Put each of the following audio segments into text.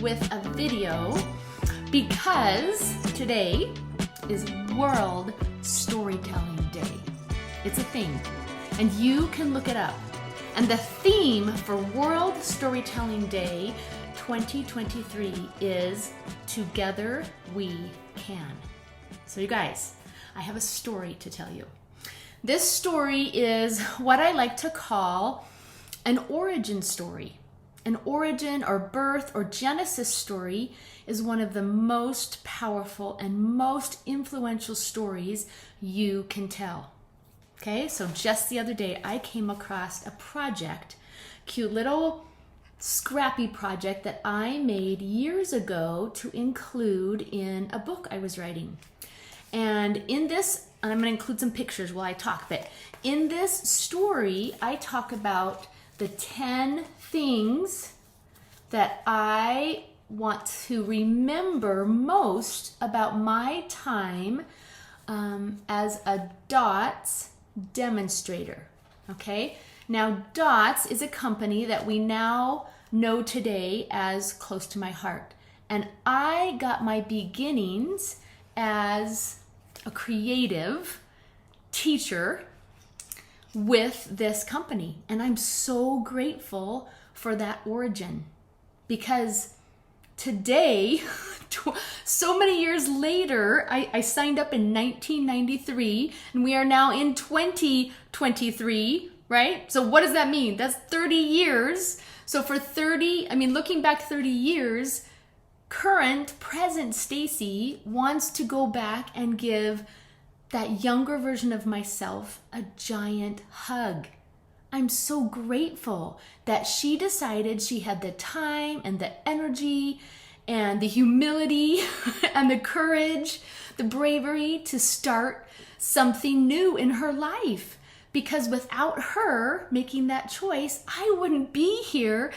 with a video because today is World Storytelling Day. It's a thing, and you can look it up. And the theme for World Storytelling Day 2023 is Together We Can. So you guys, I have a story to tell you. This story is what I like to call an origin story. An origin or birth or Genesis story is one of the most powerful and most influential stories you can tell. Okay, so just the other day I came across a project, cute little scrappy project that I made years ago to include in a book I was writing. And in this, and I'm going to include some pictures while I talk, but in this story, I talk about the 10 things that I want to remember most about my time as a DOTS demonstrator. Okay? Now, DOTS is a company that we now know today as close to my heart. And I got my beginnings as a creative teacher with this company. And I'm so grateful for that origin because today, so many years later, I signed up in 1993 and we are now in 2023, right? So what does that mean? That's 30 years. So for looking back 30 years, present Stacy wants to go back and give that younger version of myself a giant hug. I'm so grateful that she decided she had the time and the energy and the humility and the courage, the bravery to start something new in her life. Because without her making that choice, I wouldn't be here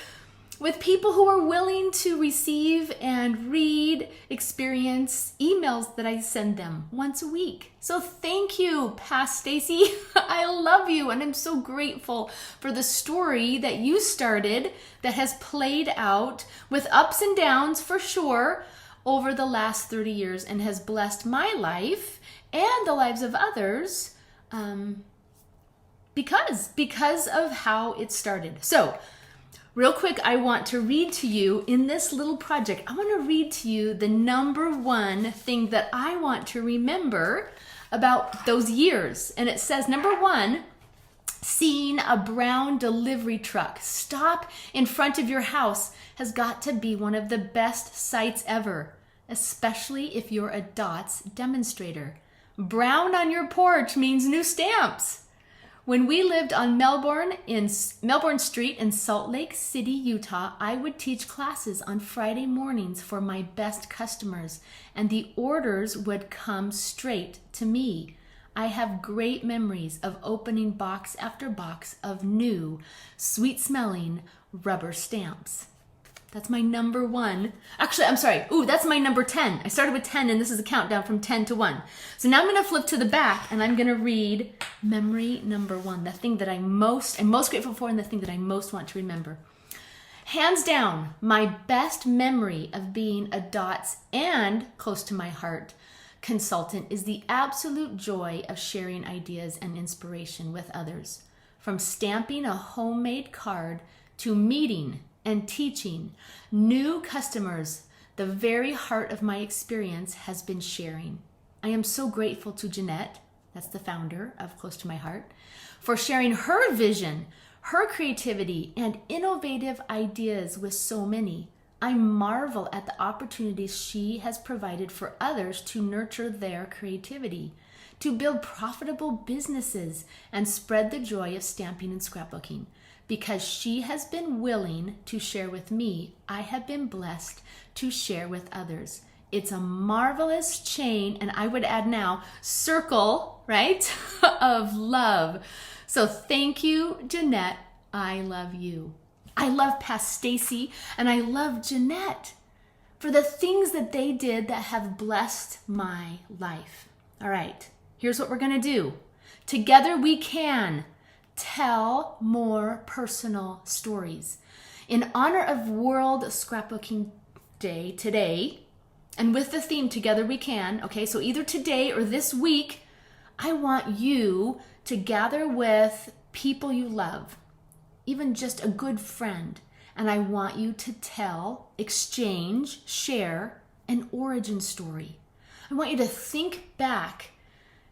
with people who are willing to receive and read, experience emails that I send them once a week. So thank you, past Stacy. I love you, and I'm so grateful for the story that you started that has played out with ups and downs for sure over the last 30 years and has blessed my life and the lives of others because of how it started. So real quick, I want to read to you in this little project. I want to read to you the number one thing that I want to remember about those years. And it says, number one, seeing a brown delivery truck stop in front of your house has got to be one of the best sights ever, especially if you're a DOTS demonstrator. Brown on your porch means new stamps. When we lived on Melbourne Street in Salt Lake City, Utah, I would teach classes on Friday mornings for my best customers, and the orders would come straight to me. I have great memories of opening box after box of new, sweet-smelling rubber stamps. That's my number one. Actually, I'm sorry. That's my number 10. I started with 10, and this is a countdown from 10 to 1. So now I'm going to flip to the back, and I'm going to read memory number 1, the thing that I'm most grateful for and the thing that I most want to remember. Hands down, my best memory of being a DOTS and close to my heart consultant is the absolute joy of sharing ideas and inspiration with others. From stamping a homemade card to meeting and teaching new customers, the very heart of my experience has been sharing. I am so grateful to Jeanette, that's the founder of Close to My Heart, for sharing her vision, her creativity, and innovative ideas with so many. I marvel at the opportunities she has provided for others to nurture their creativity, to build profitable businesses, and spread the joy of stamping and scrapbooking. Because she has been willing to share with me, I have been blessed to share with others. It's a marvelous chain, and I would add now, circle, right, of love. So thank you, Jeanette. I love you. I love past Stacy, and I love Jeanette for the things that they did that have blessed my life. All right, here's what we're going to do. Together we can tell more personal stories. In honor of World Scrapbooking Day today, and with the theme Together We Can, okay, so either today or this week, I want you to gather with people you love, even just a good friend, and I want you to tell, exchange, share an origin story. I want you to think back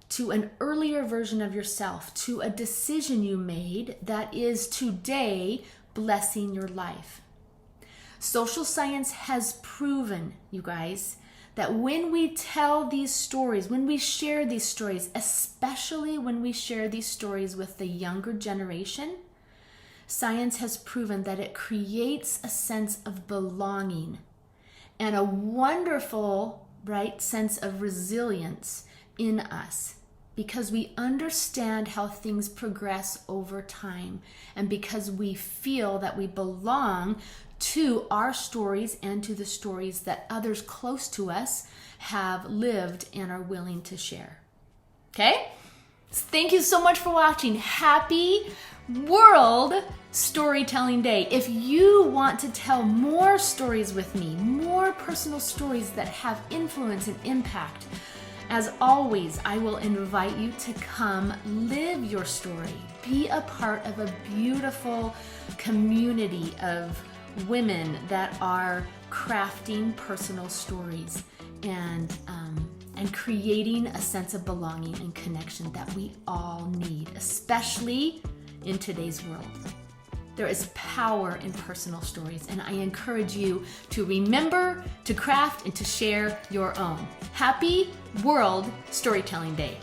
to an earlier version of yourself, to a decision you made that is today blessing your life. Social science has proven, you guys, that when we tell these stories, when we share these stories, especially when we share these stories with the younger generation, science has proven that it creates a sense of belonging and a wonderful, right, sense of resilience in us, because we understand how things progress over time, and because we feel that we belong to our stories and to the stories that others close to us have lived and are willing to share. Okay? Thank you so much for watching. Happy World Storytelling Day. If you want to tell more stories with me, more personal stories that have influence and impact, as always, I will invite you to come live your story. Be a part of a beautiful community of women that are crafting personal stories and creating a sense of belonging and connection that we all need, especially in today's world. There is power in personal stories, and I encourage you to remember, to craft, and to share your own. Happy World Storytelling Day.